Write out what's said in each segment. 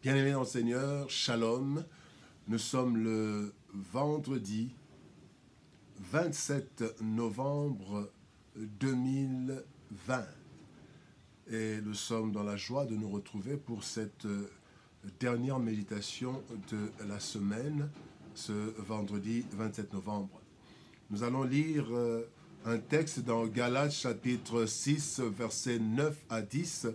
Bien-aimés dans le Seigneur, Shalom. Nous sommes le vendredi 27 novembre 2020 et nous sommes dans la joie de nous retrouver pour cette dernière méditation de la semaine, ce vendredi 27 novembre. Nous allons lire un texte dans Galates chapitre 6, versets 9 à 10.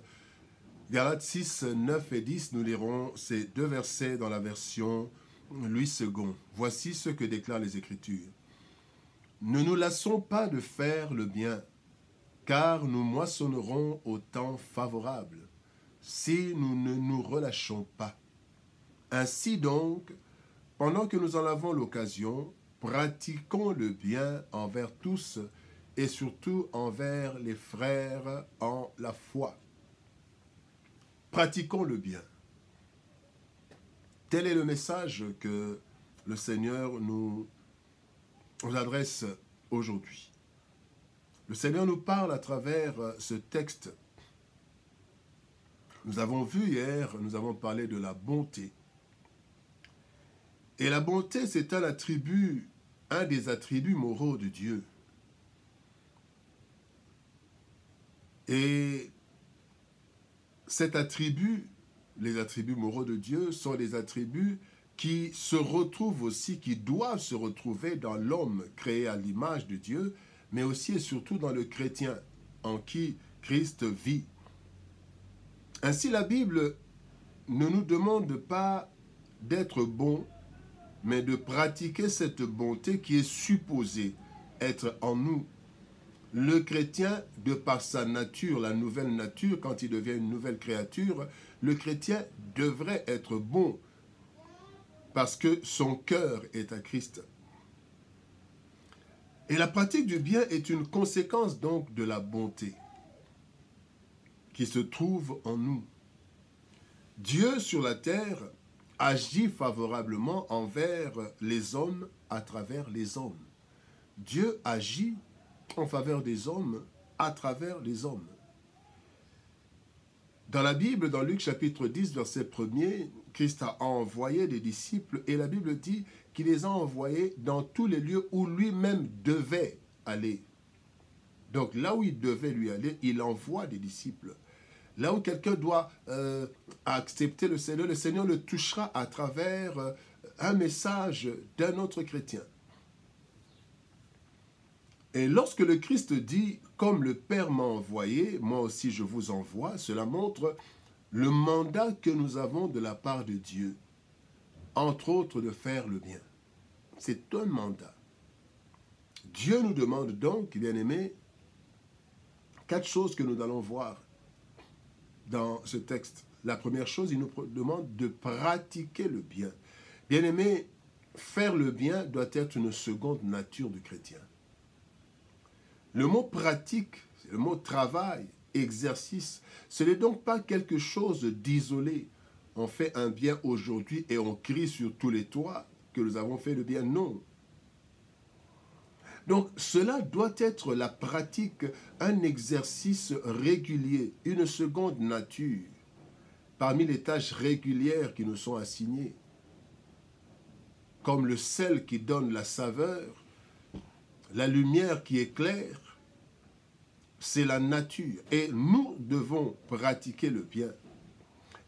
Galates 6, 9 et 10, nous lirons ces deux versets dans la version Louis II. Voici ce que déclarent les Écritures. Ne nous lassons pas de faire le bien, car nous moissonnerons au temps favorable, si nous ne nous relâchons pas. Ainsi donc, pendant que nous en avons l'occasion, pratiquons le bien envers tous et surtout envers les frères en la foi. Pratiquons le bien. Tel est le message que le Seigneur nous adresse aujourd'hui. Le Seigneur nous parle à travers ce texte. Nous avons vu hier, nous avons parlé de la bonté. Et la bonté, c'est un des attributs moraux de Dieu. Et cet attribut, les attributs moraux de Dieu, sont des attributs qui se retrouvent aussi, qui doivent se retrouver dans l'homme créé à l'image de Dieu, mais aussi et surtout dans le chrétien en qui Christ vit. Ainsi, la Bible ne nous demande pas d'être bon, mais de pratiquer cette bonté qui est supposée être en nous. Le chrétien, de par sa nature, la nouvelle nature, quand il devient une nouvelle créature, le chrétien devrait être bon parce que son cœur est à Christ. Et la pratique du bien est une conséquence donc de la bonté qui se trouve en nous. Dieu sur la terre agit favorablement envers les hommes à travers les hommes. Dieu agit en faveur des hommes, à travers les hommes. Dans la Bible, dans Luc chapitre 10, verset 1er, Christ a envoyé des disciples et la Bible dit qu'il les a envoyés dans tous les lieux où lui-même devait aller. Donc là où il devait lui aller, il envoie des disciples. Là où quelqu'un doit accepter le Seigneur le touchera à travers un message d'un autre chrétien. Et lorsque le Christ dit « Comme le Père m'a envoyé, moi aussi je vous envoie », cela montre le mandat que nous avons de la part de Dieu, entre autres de faire le bien. C'est un mandat. Dieu nous demande donc, bien-aimés, 4 choses que nous allons voir dans ce texte. La première chose, il nous demande de pratiquer le bien. Bien-aimés, faire le bien doit être une seconde nature du chrétien. Le mot pratique, le mot travail, exercice, ce n'est donc pas quelque chose d'isolé. On fait un bien aujourd'hui et on crie sur tous les toits que nous avons fait le bien. Non. Donc cela doit être la pratique, un exercice régulier, une seconde nature, parmi les tâches régulières qui nous sont assignées. Comme le sel qui donne la saveur, la lumière qui éclaire, c'est la nature. Et nous devons pratiquer le bien.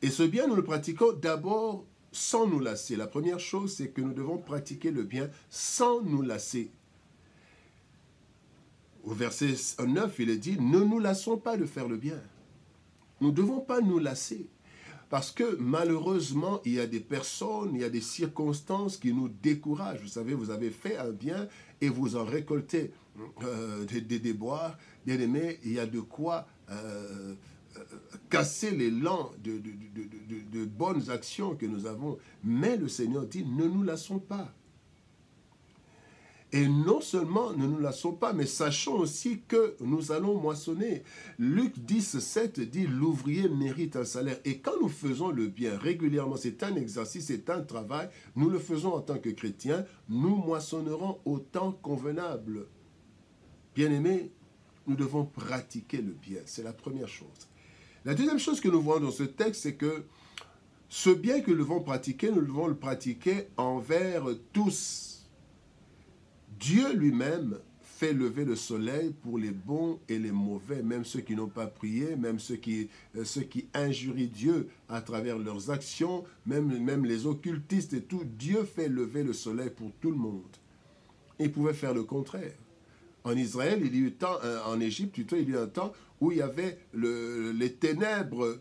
Et ce bien, nous le pratiquons d'abord sans nous lasser. La première chose, c'est que nous devons pratiquer le bien sans nous lasser. Au verset 9, il est dit, ne nous lassons pas de faire le bien. Nous ne devons pas nous lasser. Parce que malheureusement, il y a des personnes, il y a des circonstances qui nous découragent. Vous savez, vous avez fait un bien et vous en récoltez des déboires. Bien aimé, il y a de quoi casser l'élan de bonnes actions que nous avons. Mais le Seigneur dit, ne nous lassons pas. Et non seulement ne nous lassons pas, mais sachons aussi que nous allons moissonner. Luc 10, 7 dit, l'ouvrier mérite un salaire. Et quand nous faisons le bien régulièrement, c'est un exercice, c'est un travail, nous le faisons en tant que chrétiens, nous moissonnerons au temps convenable. Bien-aimés, nous devons pratiquer le bien. C'est la première chose. La deuxième chose que nous voyons dans ce texte, c'est que Ce bien que nous devons pratiquer, nous devons le pratiquer envers tous. Dieu lui-même fait lever le soleil pour les bons et les mauvais, même ceux qui n'ont pas prié, même ceux qui injurient Dieu à travers leurs actions, même les occultistes et tout. Dieu fait lever le soleil pour tout le monde. Il pouvait faire le contraire. En Israël, il y a eu temps, en Égypte, plutôt, il y a eu un temps où il y avait les ténèbres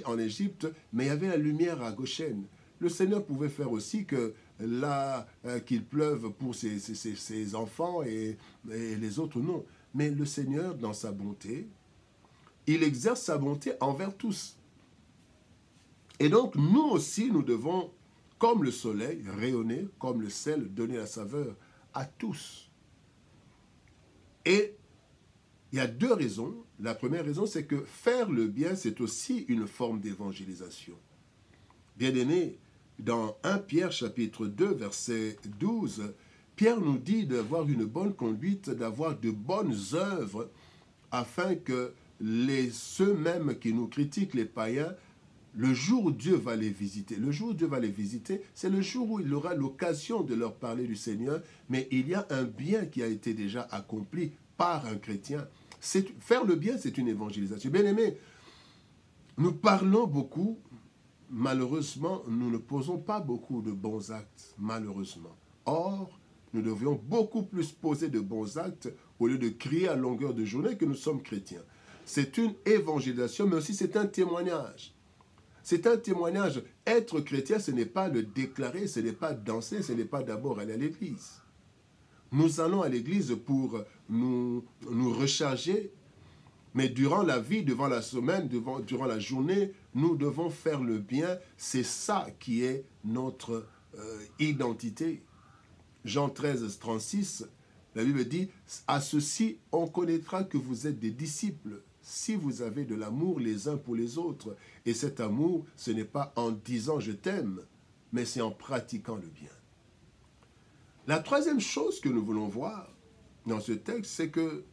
en Égypte, mais il y avait la lumière à Goshen. Le Seigneur pouvait faire aussi que là, qu'il pleuve pour ses enfants et les autres, non. Mais le Seigneur, dans sa bonté, il exerce sa bonté envers tous. Et donc, nous aussi, nous devons, comme le soleil, rayonner, comme le sel, donner la saveur à tous. Et il y a deux raisons. La première raison, c'est que faire le bien, c'est aussi une forme d'évangélisation. Bien-aimés, dans 1 Pierre chapitre 2, verset 12, Pierre nous dit d'avoir une bonne conduite, d'avoir de bonnes œuvres, afin que ceux-mêmes qui nous critiquent, les païens, le jour où Dieu va les visiter, c'est le jour où il aura l'occasion de leur parler du Seigneur, mais il y a un bien qui a été déjà accompli par un chrétien. Faire le bien, c'est une évangélisation. Bien-aimés, nous parlons beaucoup, malheureusement, nous ne posons pas beaucoup de bons actes, malheureusement. Or, nous devrions beaucoup plus poser de bons actes au lieu de crier à longueur de journée que nous sommes chrétiens. C'est une évangélisation, mais aussi c'est un témoignage. C'est un témoignage. Être chrétien, ce n'est pas le déclarer, ce n'est pas danser, ce n'est pas d'abord aller à l'église. Nous allons à l'église pour nous recharger, mais durant la vie, durant la semaine, durant la journée, nous devons faire le bien. C'est ça qui est notre identité. Jean 13, 36, la Bible dit, « À ceci, on connaîtra que vous êtes des disciples, si vous avez de l'amour les uns pour les autres. » Et cet amour, ce n'est pas en disant « je t'aime », mais c'est en pratiquant le bien. La troisième chose que nous voulons voir dans ce texte, c'est que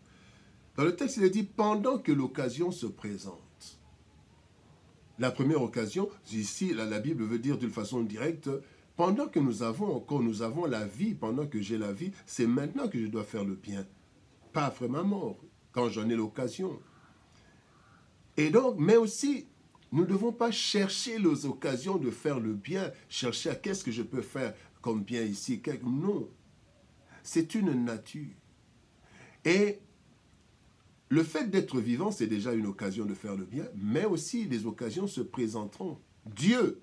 dans le texte, il est dit « pendant que l'occasion se présente ». La première occasion, ici, la Bible veut dire d'une façon directe, pendant que nous avons la vie, pendant que j'ai la vie, c'est maintenant que je dois faire le bien. Pas après ma mort, quand j'en ai l'occasion. Et donc, mais aussi, nous ne devons pas chercher les occasions de faire le bien, chercher à qu'est-ce que je peux faire comme bien ici. Non, c'est une nature. Et le fait d'être vivant, c'est déjà une occasion de faire le bien, mais aussi les occasions se présenteront. Dieu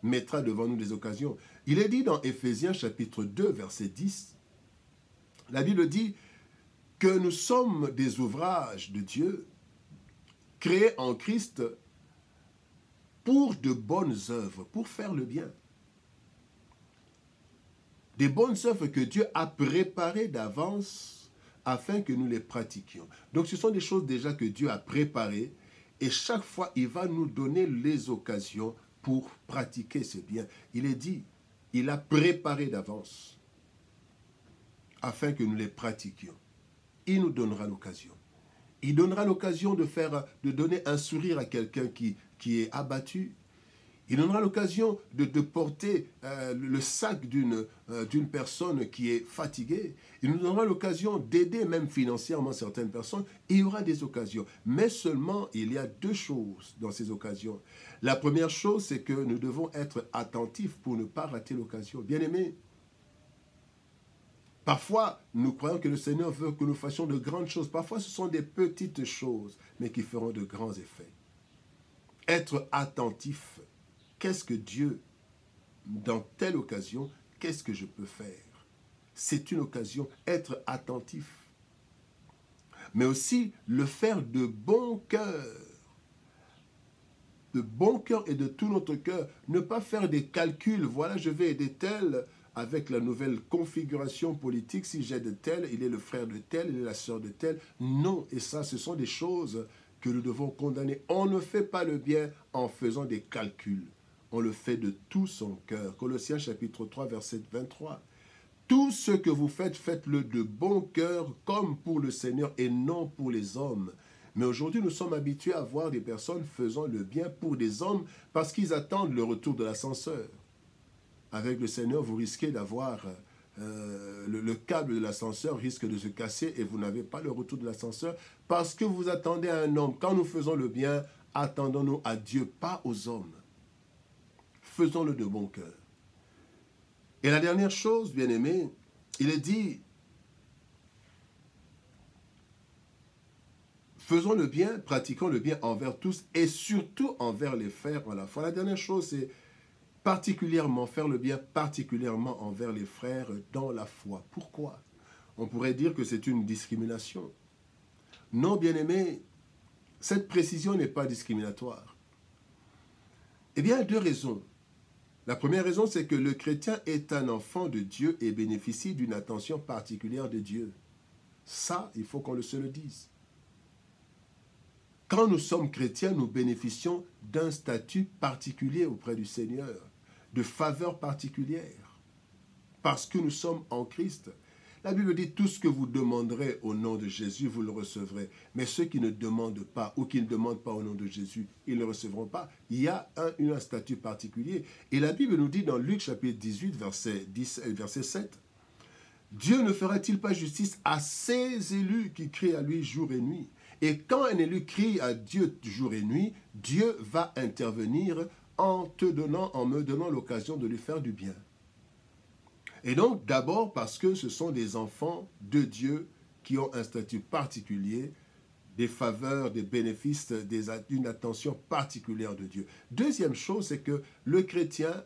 mettra devant nous des occasions. Il est dit dans Éphésiens chapitre 2, verset 10, la Bible dit que nous sommes des ouvrages de Dieu, créés en Christ pour de bonnes œuvres, pour faire le bien. Des bonnes œuvres que Dieu a préparées d'avance afin que nous les pratiquions. Donc ce sont des choses déjà que Dieu a préparées et chaque fois il va nous donner les occasions pour pratiquer ce bien. Il est dit, il a préparé d'avance afin que nous les pratiquions. Il nous donnera l'occasion. Il donnera l'occasion de donner un sourire à quelqu'un qui est abattu. Il donnera l'occasion de porter le sac d'une personne qui est fatiguée. Il nous donnera l'occasion d'aider même financièrement certaines personnes. Il y aura des occasions. Mais seulement, il y a deux choses dans ces occasions. La première chose, c'est que nous devons être attentifs pour ne pas rater l'occasion. Bien-aimés, parfois, nous croyons que le Seigneur veut que nous fassions de grandes choses. Parfois, ce sont des petites choses, mais qui feront de grands effets. Être attentif. Qu'est-ce que Dieu, dans telle occasion, qu'est-ce que je peux faire? C'est une occasion, être attentif. Mais aussi, le faire de bon cœur. De bon cœur et de tout notre cœur. Ne pas faire des calculs. Voilà, je vais aider tel avec la nouvelle configuration politique. Si j'aide tel, il est le frère de tel, il est la sœur de tel. Non, et ça, ce sont des choses que nous devons condamner. On ne fait pas le bien en faisant des calculs. On le fait de tout son cœur. Colossiens chapitre 3, verset 23. Tout ce que vous faites, faites-le de bon cœur, comme pour le Seigneur et non pour les hommes. Mais aujourd'hui, nous sommes habitués à voir des personnes faisant le bien pour des hommes parce qu'ils attendent le retour de l'ascenseur. Avec le Seigneur, vous risquez d'avoir... le câble de l'ascenseur risque de se casser et vous n'avez pas le retour de l'ascenseur parce que vous attendez à un homme. Quand nous faisons le bien, attendons-nous à Dieu, pas aux hommes. Faisons-le de bon cœur. Et la dernière chose, bien-aimés, il est dit, faisons le bien, pratiquons le bien envers tous et surtout envers les frères à la foi. La dernière chose, c'est particulièrement faire le bien, particulièrement envers les frères dans la foi. Pourquoi? On pourrait dire que c'est une discrimination. Non, bien-aimés, cette précision n'est pas discriminatoire. Eh bien, il y a deux raisons. La première raison, c'est que le chrétien est un enfant de Dieu et bénéficie d'une attention particulière de Dieu. Ça, il faut qu'on se le dise. Quand nous sommes chrétiens, nous bénéficions d'un statut particulier auprès du Seigneur, de faveurs particulières, parce que nous sommes en Christ. La Bible dit, tout ce que vous demanderez au nom de Jésus, vous le recevrez. Mais ceux qui ne demandent pas ou qui ne demandent pas au nom de Jésus, ils ne le recevront pas. Il y a un statut particulier. Et la Bible nous dit dans Luc chapitre 18, verset 7, « Dieu ne fera-t-il pas justice à ses élus qui crient à lui jour et nuit ?» Et quand un élu crie à Dieu jour et nuit, Dieu va intervenir en me donnant l'occasion de lui faire du bien. Et donc, d'abord parce que ce sont des enfants de Dieu qui ont un statut particulier, des faveurs, des bénéfices, une attention particulière de Dieu. Deuxième chose, c'est que le chrétien,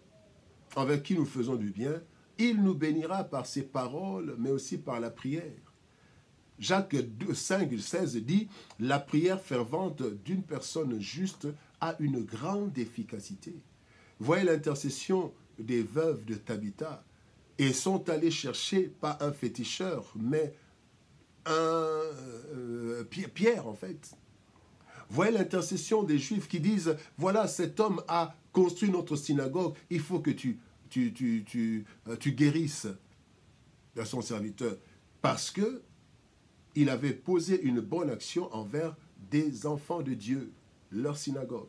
avec qui nous faisons du bien, il nous bénira par ses paroles, mais aussi par la prière. Jacques 5,16 dit « La prière fervente d'une personne juste a une grande efficacité. » Voyez l'intercession des veuves de Tabitha. Et sont allés chercher, pas un féticheur, mais Pierre, en fait. Voyez l'intercession des Juifs qui disent, voilà, cet homme a construit notre synagogue, il faut que tu guérisses à son serviteur. Parce que il avait posé une bonne action envers des enfants de Dieu, leur synagogue.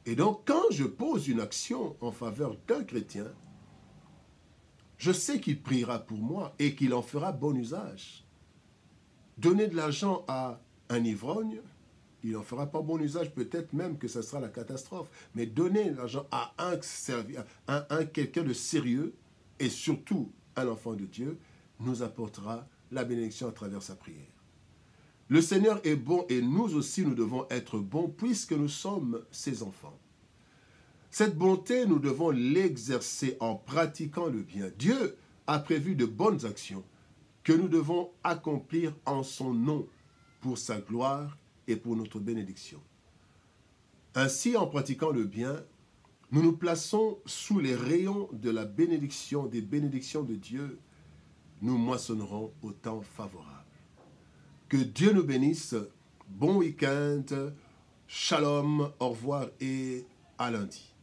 Et donc, quand je pose une action en faveur d'un chrétien, je sais qu'il priera pour moi et qu'il en fera bon usage. Donner de l'argent à un ivrogne, il n'en fera pas bon usage, peut-être même que ce sera la catastrophe. Mais donner de l'argent à quelqu'un de sérieux, et surtout un enfant de Dieu, nous apportera la bénédiction à travers sa prière. Le Seigneur est bon et nous aussi nous devons être bons puisque nous sommes ses enfants. Cette bonté, nous devons l'exercer en pratiquant le bien. Dieu a prévu de bonnes actions que nous devons accomplir en son nom pour sa gloire et pour notre bénédiction. Ainsi, en pratiquant le bien, nous nous plaçons sous les rayons de la bénédiction, des bénédictions de Dieu. Nous moissonnerons au temps favorable. Que Dieu nous bénisse. Bon week-end. Shalom. Au revoir et à lundi.